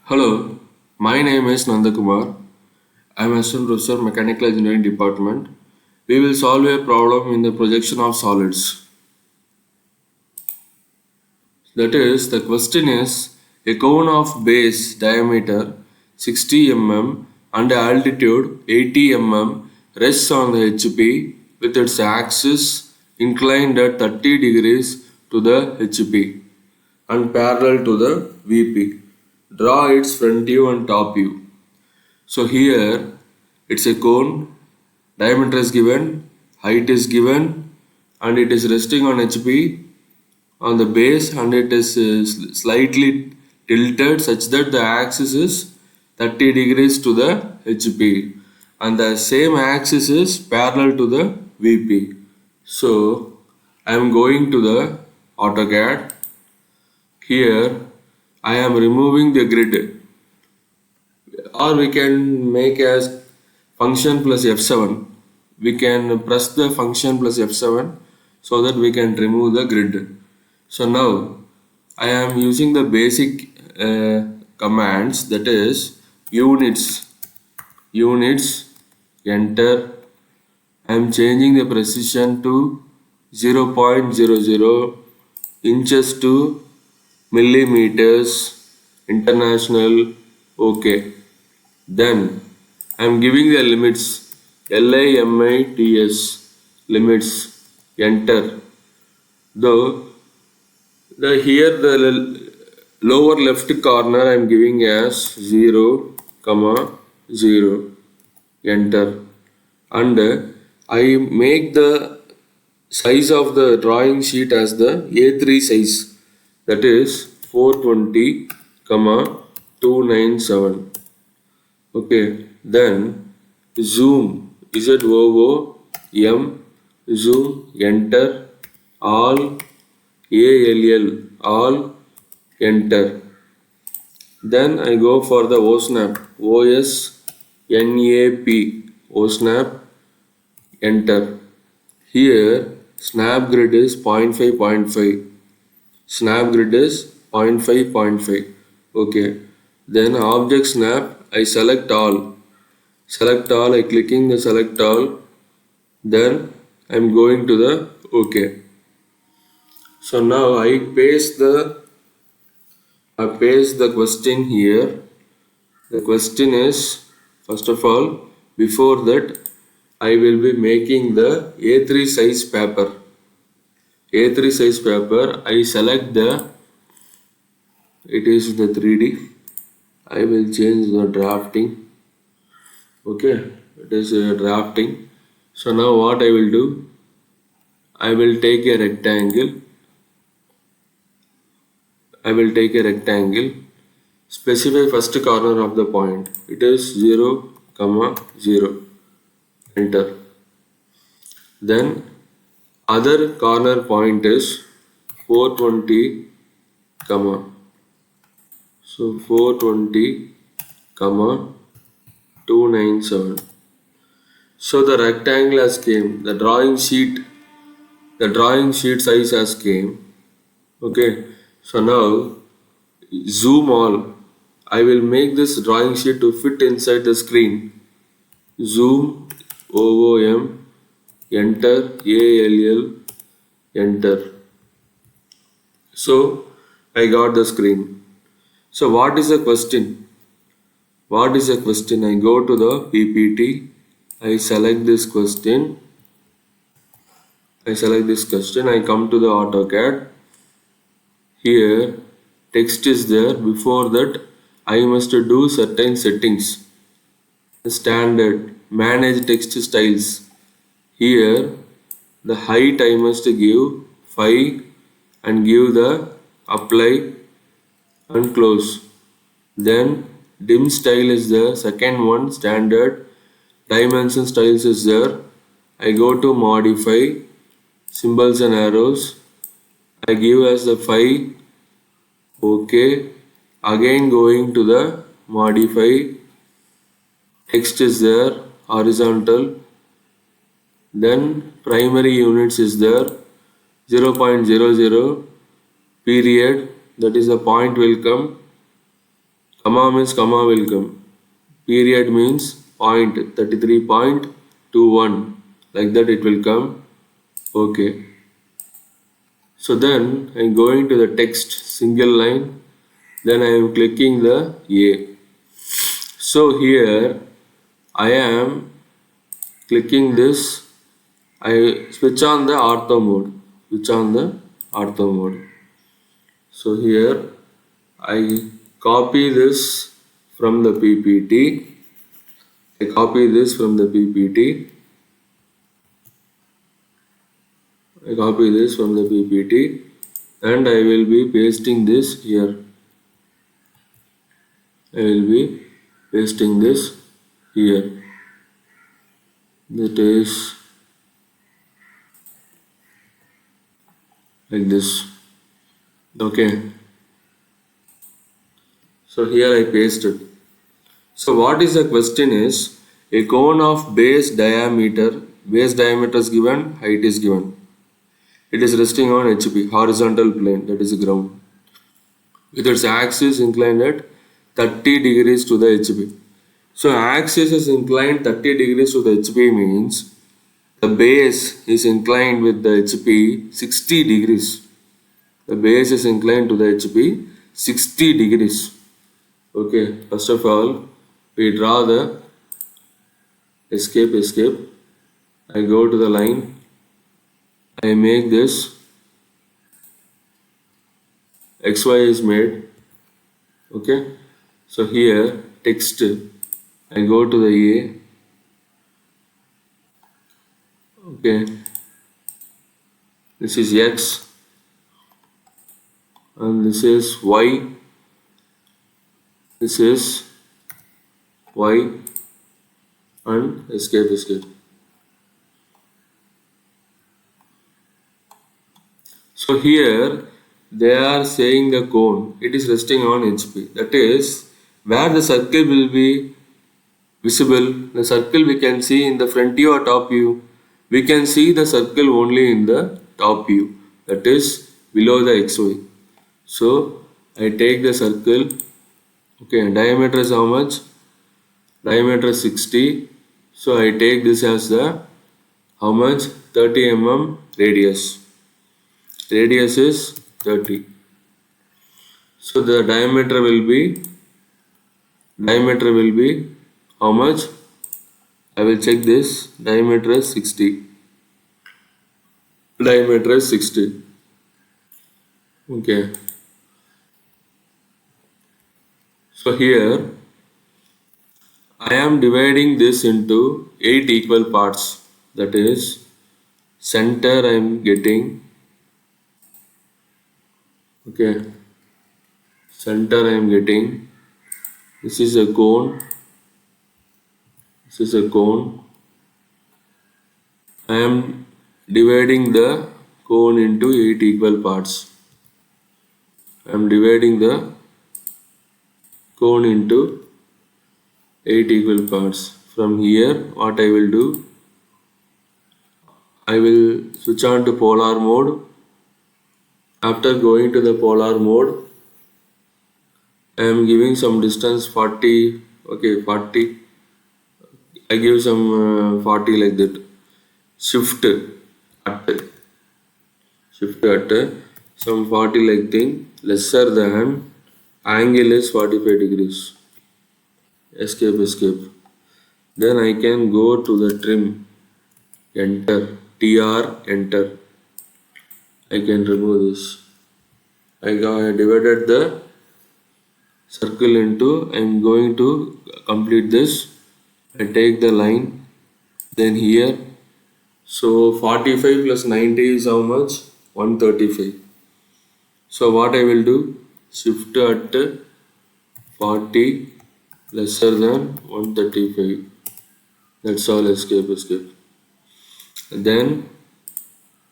Hello, my name is Nandakumar. I am Assistant Professor Mechanical Engineering Department. We will solve a problem in the projection of solids. That is, the question is a cone of base diameter 60 mm and altitude 80 mm rests on the HP with its axis inclined at 30 degrees to the HP and parallel to the VP. Draw its front view and top view. So here it's a cone, diameter is given, height is given, and it is resting on HP on the base, and it is slightly tilted such that the axis is 30 degrees to the HP and the same axis is parallel to the VP. So I am going to the AutoCAD. Here I am removing the grid, or we can make as function plus F7. We can press the function plus F7 so that we can remove the grid. So now I am using the basic commands, that is units, enter. I am changing the precision to 0.00 inches to millimeters, international, okay. Then I am giving the limits, limits, limits, enter. Though here the lower left corner I am giving as 0, 0, enter, and I make the size of the drawing sheet as the A3 size, that is 420, 297. Okay, then zoom, ZOOM, zoom, enter, all, all, enter. Then I go for the OSNAP, OSNAP, enter. Here snap grid is 0.5, 0.5. Snap grid is 0.5, 0.5. Okay. Then object snap, I select all. Select all, I clicking the select all. Then I am going to the OK. So now I paste the question here. The question is, first of all, before that I will be making the A3 size paper. A3 size paper, I select it is the 3D. I will change the drafting. Okay, it is drafting. So now what I will do, I will take a rectangle. Specify first corner of the point. It is 0, 0. Enter. Then other corner point is 420, so 420, 297. So the rectangle has came. The drawing sheet size has came. Okay. So now zoom all. I will make this drawing sheet to fit inside the screen. Zoom, OOM, enter, ALL, enter. So I got the screen. So what is the question? I go to the PPT. I select this question. I come to the AutoCAD. Here text is there. Before that I must do certain settings. Standard, manage text styles. Here the height I must give 5 and give the apply and close. Then dim style is the second one, standard. Dimension styles is there. I go to modify, symbols and arrows. I give as the 5. Okay. Again going to the modify, text is there, horizontal. Then primary units is there, 0.00, period, that is the point will come, Comma means comma will come. Period means point 33.21. Like that it will come. Okay. So then I am going to the text single line. Then I am clicking the A. So here I am clicking this. I switch on the ortho mode. Switch on the ortho mode. So here I copy this from the PPT. I copy this from the PPT. I copy this from the PPT and I will be pasting this here. I will be pasting this here. That is like this. Okay. So here I pasted. So what is the question is, a cone of base diameter is given, height is given. It is resting on HP, horizontal plane, that is ground, with its axis inclined at 30 degrees to the HP. So axis is inclined 30 degrees to the HP means the base is inclined with the HP 60 degrees. The base is inclined to the HP 60 degrees. Okay, first of all, we draw the escape. I go to the line. I make this. XY is made. Okay, so here text. I go to the A. Okay, this is X and this is Y. This is Y and escape. So here they are saying the cone, it is resting on HP. That is where the circle will be visible. The circle we can see in the front view or top view. We can see the circle only in the top view. That is below the XY. So I take the circle. Okay, diameter is how much? Diameter is 60. So I take this as the how much? 30 mm radius. Radius is 30. So the diameter will be how much? I will check this. Diameter is 60. Diameter is 60. Okay. So here I am dividing this into 8 equal parts. That is center I am getting. Okay. Center I am getting. This is a cone. This is a cone. I am dividing the cone into 8 equal parts. I am dividing the cone into 8 equal parts. From here, what I will do, I will switch on to polar mode. After going to the polar mode, I am giving some distance 40. Okay, 40. I give some 40 like that. Shift at some 40 like thing, lesser than angle is 45 degrees. Escape. Then I can go to the trim. Enter. TR. Enter. I can remove this. I divided the circle into. I am going to complete this. I take the line. Then here. So 45 plus 90 is how much? 135. So what I will do? Shift at 40 lesser than 135. That's all. Escape. Then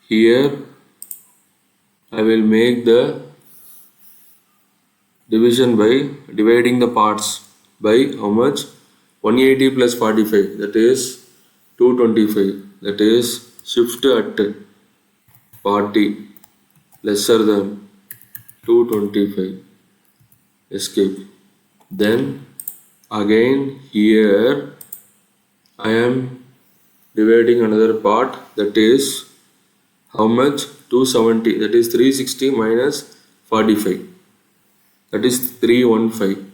here I will make the division by dividing the parts by how much? 180 plus 45, that is 225. That is shift at 40 lesser than 225. Escape. Then again here I am dividing another part, that is how much? 270, that is 360 minus 45, that is 315.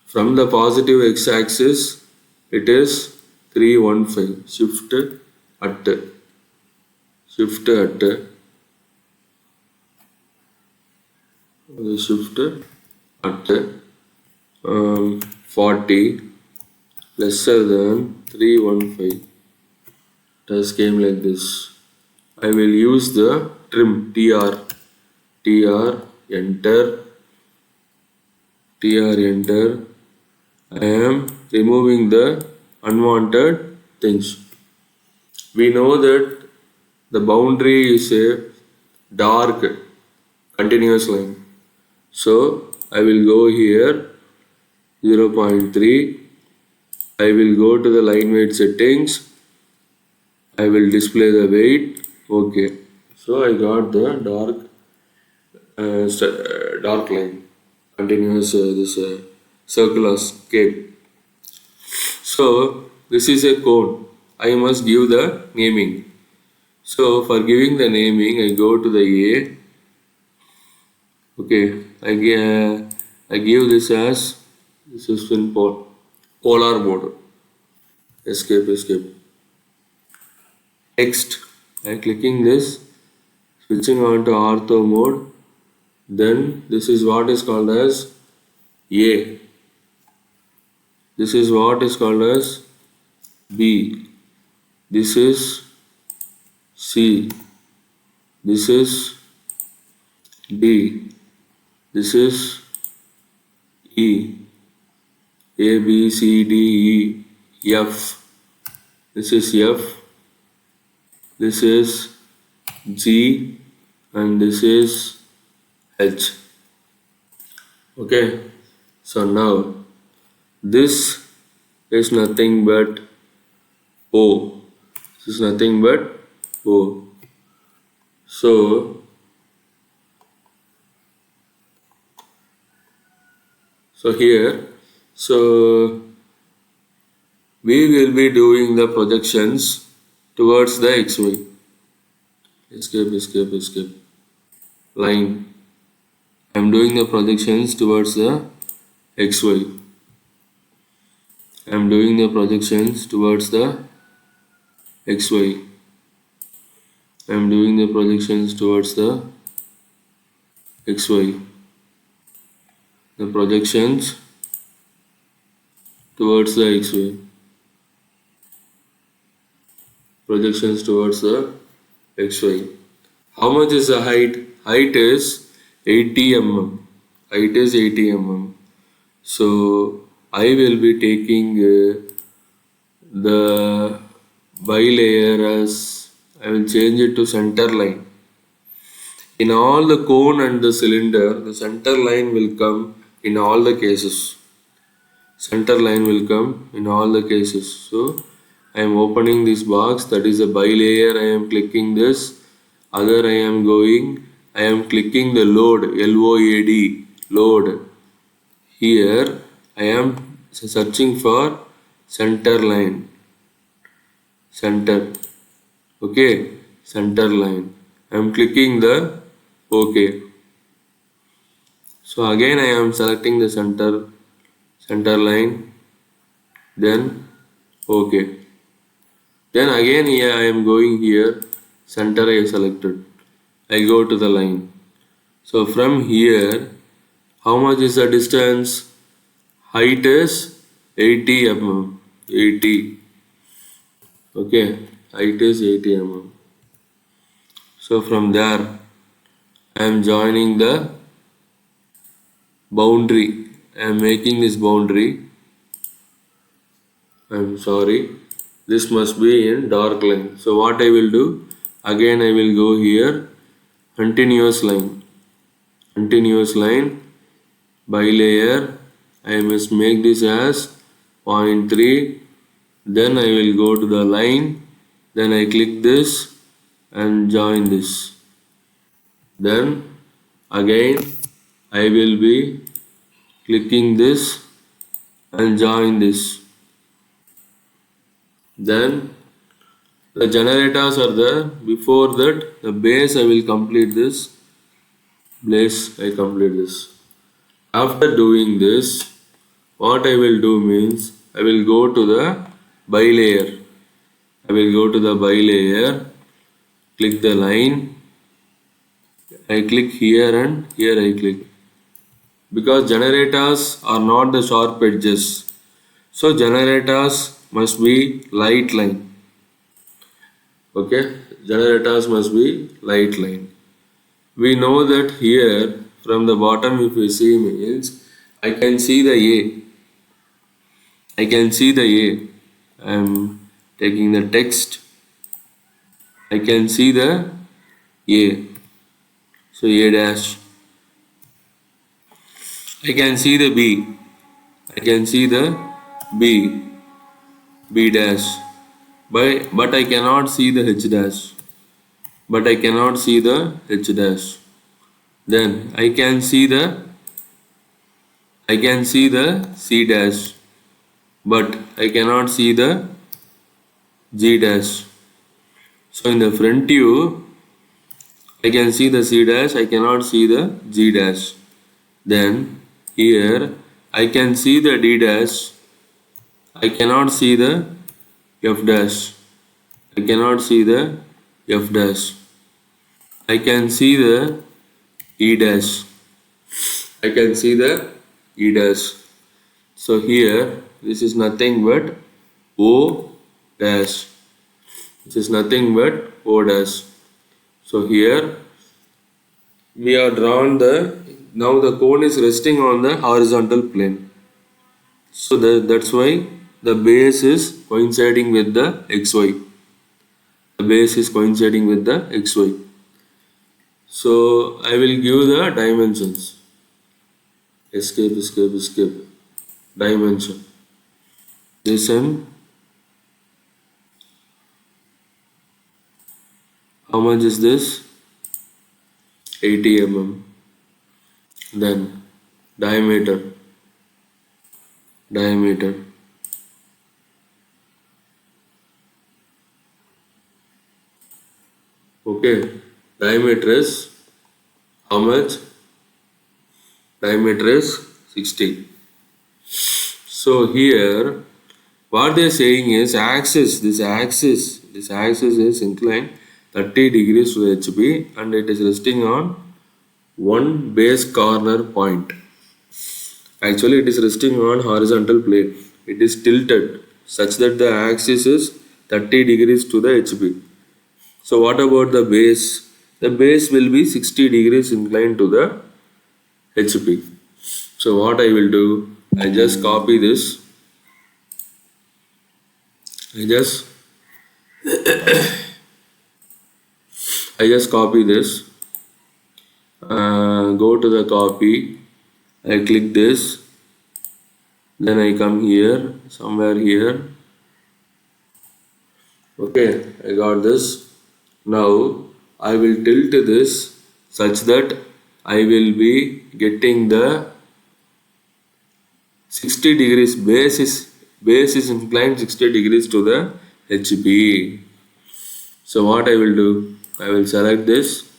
From the positive x-axis it is 315. Shift at shift at 40 lesser than 315. Does came like this. I will use the trim tr enter enter. I am removing the unwanted things. We know that the boundary is a dark continuous line. So I will go here 0.3. I will go to the line weight settings. I will display the weight. Okay. So I got the dark line, continuous this circular scape. So this is a cone. I must give the naming. So for giving the naming, I go to the A. Okay, I give this as this is in polar mode. Escape. Next, by clicking this, switching on to ortho mode. Then this is what is called as A. This is what is called as B. This is C. This is D. This is E. A, B, C, D, E, F. This is F. This is G. And this is H. Okay. So now this is nothing but O. This is nothing but O. So here, so we will be doing the projections towards the XY. Escape. Line. I am doing the projections towards the XY. I am doing the projections towards the XY. I am doing the projections towards the XY. The projections towards the XY. Projections towards the XY. How much is the height? Height is 80 mm. Height is 80 mm. So I will be taking the bilayer as I will change it to center line. In all the cone and the cylinder, the center line will come in all the cases. Center line will come in all the cases. So I am opening this box, that is a bilayer. I am clicking this. Other I am clicking the load, LOAD, load. Here I am searching for center line. Center. Okay, center line. I am clicking the OK. So again I am selecting the center line, then OK. Then again here I am going here, center I selected. I go to the line. So from here, how much is the distance? Height is 80 mm. 80. Okay, height is 80 mm. So from there, I am joining the boundary. I am making this boundary. I am sorry. This must be in dark line. So what I will do? Again I will go here. Continuous line. Continuous line. Bilayer. I must make this as 0.3. Then I will go to the line. Then I click this and join this. Then again I will be clicking this and join this. Then the generators are there. Before that, the base I will complete this. Base I complete this. After doing this, what I will do means I will go to the bilayer. I will go to the bilayer, click the line. I click here and here I click. Because generators are not the sharp edges. So generators must be light line. Okay, generators must be light line. We know that here from the bottom if we see means I can see the A. I can see the A. I am taking the text. I can see the A. So A dash. I can see the B. I can see the B. B dash. But I cannot see the H dash. But I cannot see the H dash. Then I can see the C dash, but I cannot see the G dash. So in the front view, I can see the C dash, I cannot see the G dash. Then here I can see the D dash, I cannot see the F dash. I cannot see the F dash. I can see the E dash. I can see the E dash. So here this is nothing but O dash. This is nothing but O dash. So here we are drawn now the cone is resting on the horizontal plane. So that's why the base is coinciding with the XY. The base is coinciding with the XY. So I will give the dimensions. Escape. Dimension. Listen. How much is this? 80 mm. Then diameter. Okay. Diameter is how much? Diameter is 60. So here what they are saying is this axis is inclined 30 degrees to the HB and it is resting on one base corner point. Actually it is resting on horizontal plane. It is tilted such that the axis is 30 degrees to the HB. So what about the base? The base will be 60 degrees inclined to the HB. So what I will do, I just copy this. I just copy this. Go to the copy. I click this. Then I come here, somewhere here. Okay, I got this. Now I will tilt this such that I will be getting the 60 degrees base is inclined 60 degrees to the HB. So what I will do, I will select this,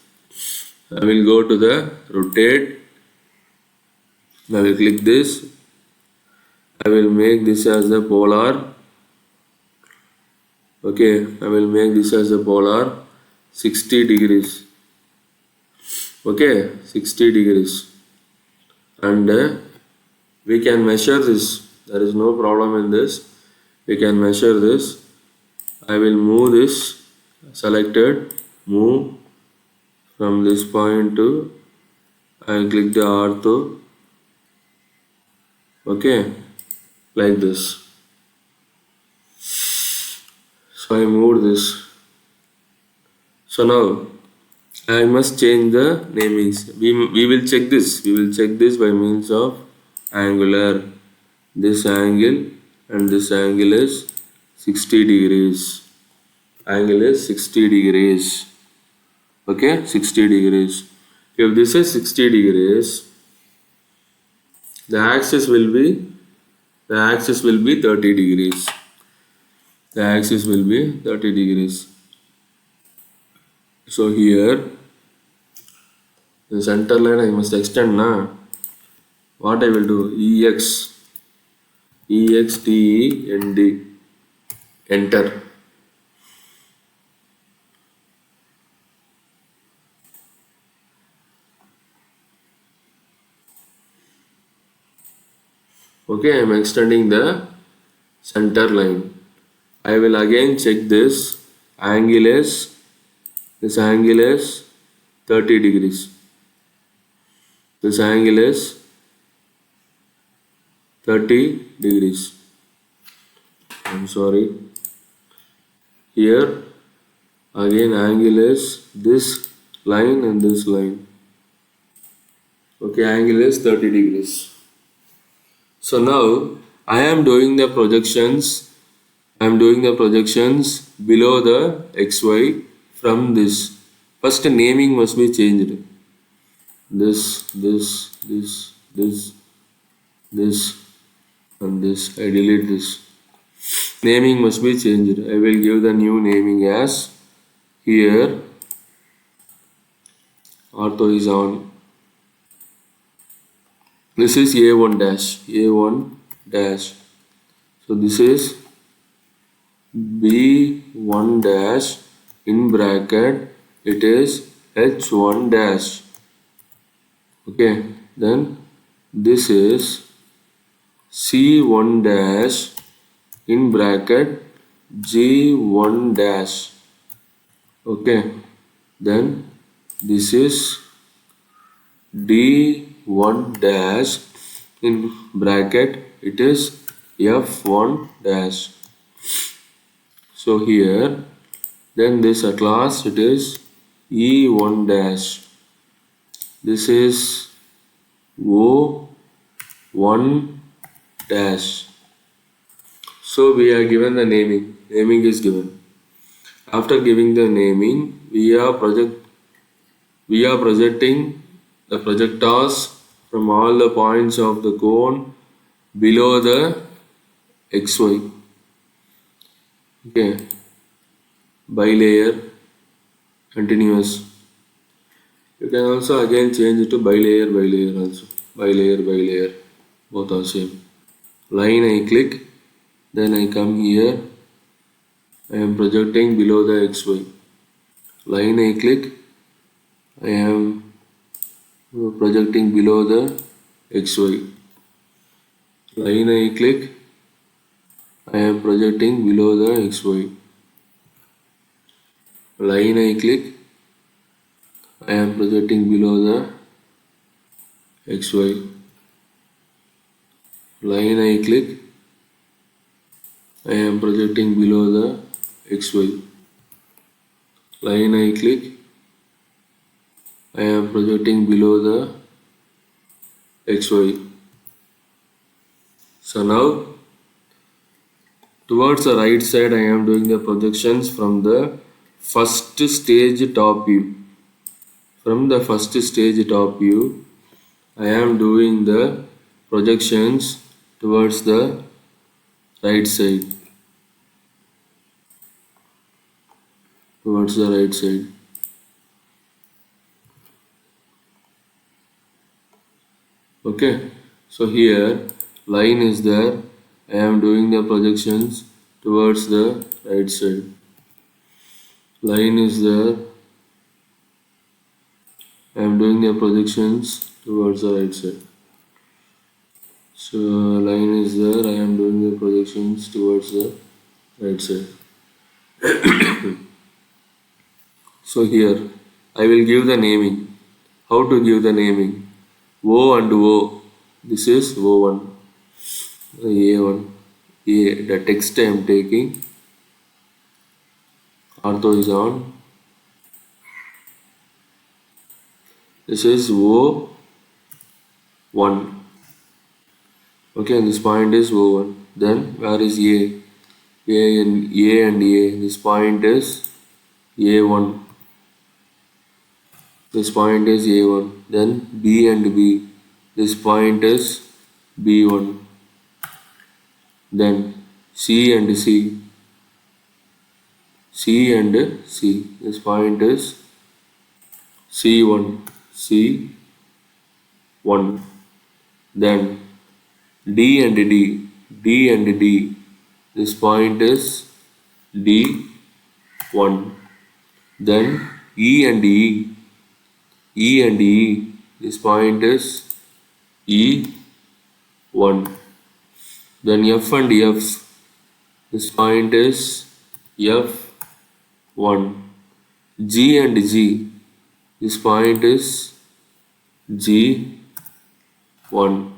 I will go to the rotate, I will click this, I will make this as the polar. Okay, I will make this as a polar 60 degrees. Okay, 60 degrees. And we can measure this. There is no problem in this. We can measure this. I will move this selected. Move from this point to. I will click the ortho. Okay, like this. So I moved this. So now I must change the namings. We will check this. We will check this by means of angular. This angle and this angle is 60 degrees. Angle is 60 degrees. Okay, 60 degrees. If this is 60 degrees, The axis will be 30 degrees. The axis will be 30 degrees. So here the center line I must extend na. What I will do? EXTEND, enter. Okay, I am extending the center line. I will again check this angle is 30 degrees. This angle is 30 degrees. I'm sorry. Here again angle is this line and this line. Okay, angle is 30 degrees. So now I am doing the projections. I am doing the projections below the XY from this. First naming must be changed. This, and this. I delete this. Naming must be changed. I will give the new naming as here ortho is on. This is A1 dash. A1 dash. So this is B1 dash in bracket. It is H1 dash. Okay. Then this is C1 dash in bracket G1 dash. Okay, then this is D1 dash in bracket, it is F1 dash. So here, then this at last it is E1 dash. This is O1 dash. So we are given the naming. Naming is given. After giving the naming, we are projecting the projectors from all the points of the cone below the XY. Okay, bilayer, continuous. You can also again change it to bilayer also. Bilayer, both are same. Line I click, then I come here. I am projecting below the XY. Line I click, I am projecting below the XY. Line I click, I am projecting below the XY. Line I click, I am projecting below the XY. Line I click, I am projecting below the XY. Line I click, I am projecting below the XY. So now towards the right side I am doing the projections from the first stage top view. From the first stage top view I am doing the projections towards the right side. Towards the right side. Okay, so here line is there. I am doing the projections towards the right side. Line is there. I am doing the projections towards the right side. So line is there. I am doing the projections towards the right side. So here I will give the naming. How to give the naming? O and O. This is O1. A1. The text I am taking. Ortho is on. This is O1. Okay, and this point is O1. Then where is A? A and A. This point is A1. This point is A1. Then B and B. This point is B1, then C and C, C and C. This point is C1, C1, then D and D, D and D. This point is D1, then E and E, E and E. This point is E1, then F and F. This point is F1, G and G. This point is G1,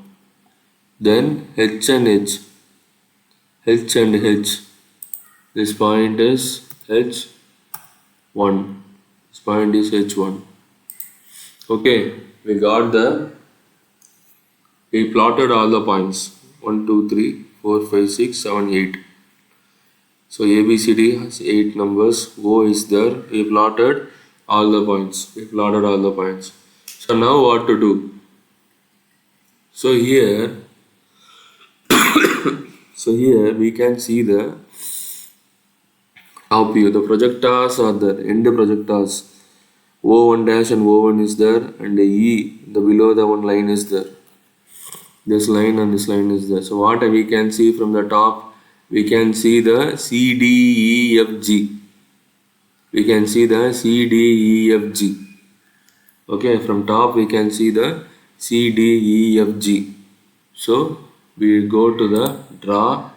then H and H, H and H. This point is H1. This point is H1. Okay, we plotted all the points 1, 2, 3, 4, 5, 6, 7, 8. So ABCD has 8 numbers. O is there. We plotted all the points. So now what to do? So here we can see the top view. The projectors are there. End projectors. O1 dash and O1 is there, and E, the below the one line is there. This line and this line is there. So what we can see from the top? We can see the C, D, E, F, G. We can see the C, D, E, F, G. Okay, from top we can see the C, D, E, F, G. So we go to the draw.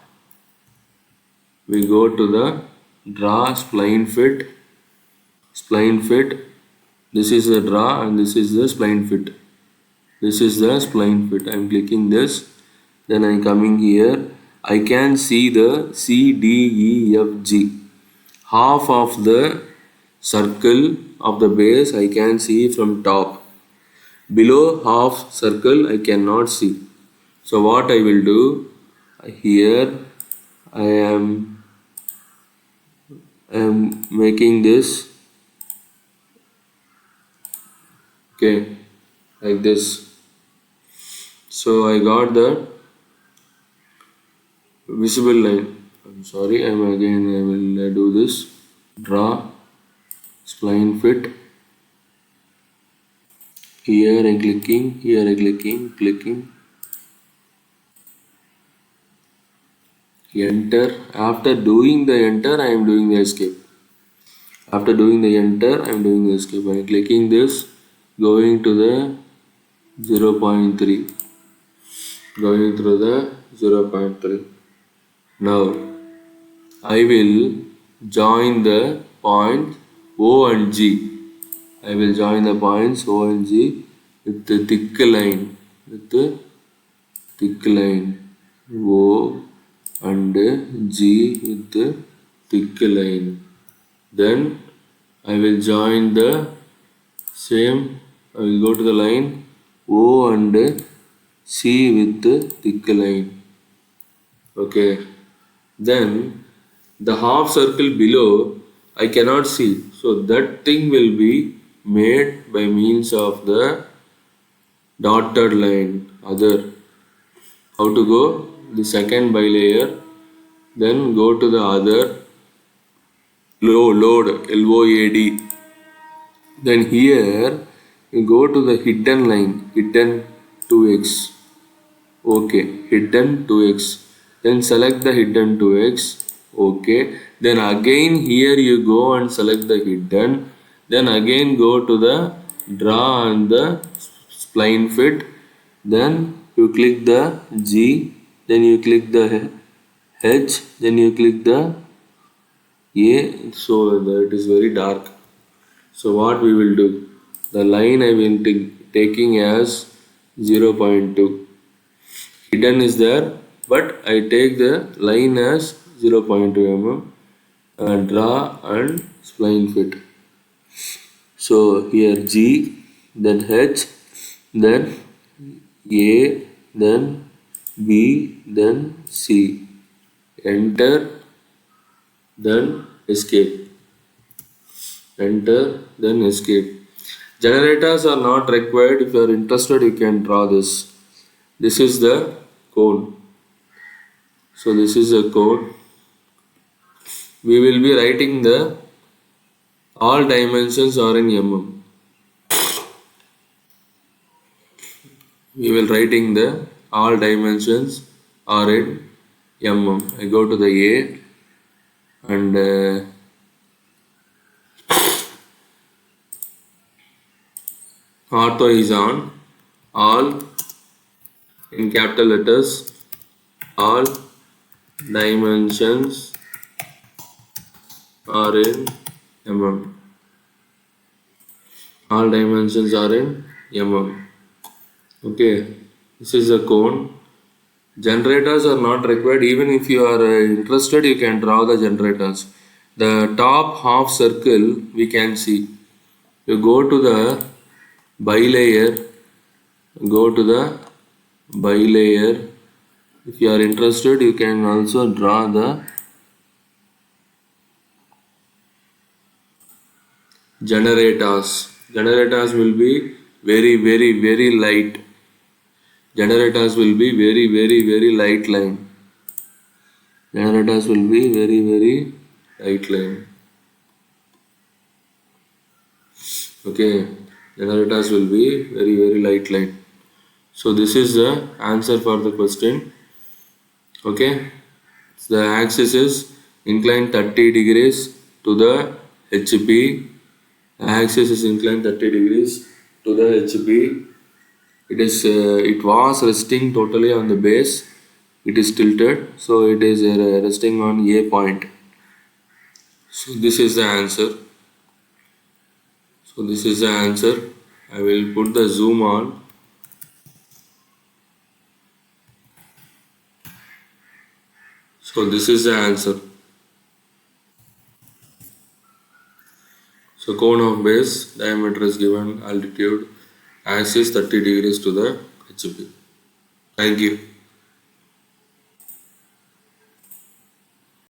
We go to the draw spline fit. Spline fit. This is the draw and this is the spline fit. This is the spline fit. I am clicking this. Then I am coming here. I can see the C, D, E, F, G. Half of the circle of the base I can see from top. Below half circle I cannot see. So what I will do, here I am making this, okay, like this. So I got the visible line. I'm sorry, I will do this. Draw spline fit. Here I clicking, here I clicking. Enter. After doing the enter, I am doing the escape. After doing the enter, I am doing the escape. I am clicking this, going to the 0.3. Going through the 0.3. Now I will join the point O and G. I will join the points O and G with the thick line. O and G with the thick line. Then I will join the same. I will go to the line O and C with the thick line. Okay. Then the half circle below I cannot see. So that thing will be made by means of the dotted line. Other. How to go? The second bilayer. Then go to the other. Load. LOAD. Then here you go to the hidden line. Hidden 2x. Okay. Hidden 2x. Then select the hidden 2x. Okay. Then again here you go and select the hidden. Then again go to the draw and the spline fit. Then you click the G. Then you click the H. Then you click the A. So it is very dark. So what we will do? The line I will taking as 0.2. Hidden is there, but I take the line as 0.2 mm. Draw and spline fit. So here G, then H, then A, then B, then C. Enter, then escape. Enter, then escape. Generators are not required. If you are interested, you can draw this. This is the cone. So this is a cone. We will be writing the all dimensions are in mm. We will writing the all dimensions are in mm. I go to the A and ortho is on all in capital letters. All dimensions are in mm. All dimensions are in mm. Okay, this is a cone. Generators are not required. Even if you are interested, you can draw the generators. The top half circle we can see. You go to the bilayer. Go to the bilayer. If you are interested, you can also draw the generators. Generators will be very light. Generators will be very light line. Generators will be very light line. Okay, generators will be very light line. So this is the answer for the question. Okay, the axis is inclined 30 degrees to the HP. The axis is inclined 30 degrees to the HP. It was resting totally on the base. It is tilted, so it is resting on A point. So this is the answer. So this is the answer. I will put the zoom on. So this is the answer. So cone of base diameter is given, altitude axis 30 degrees to the HP. Thank you.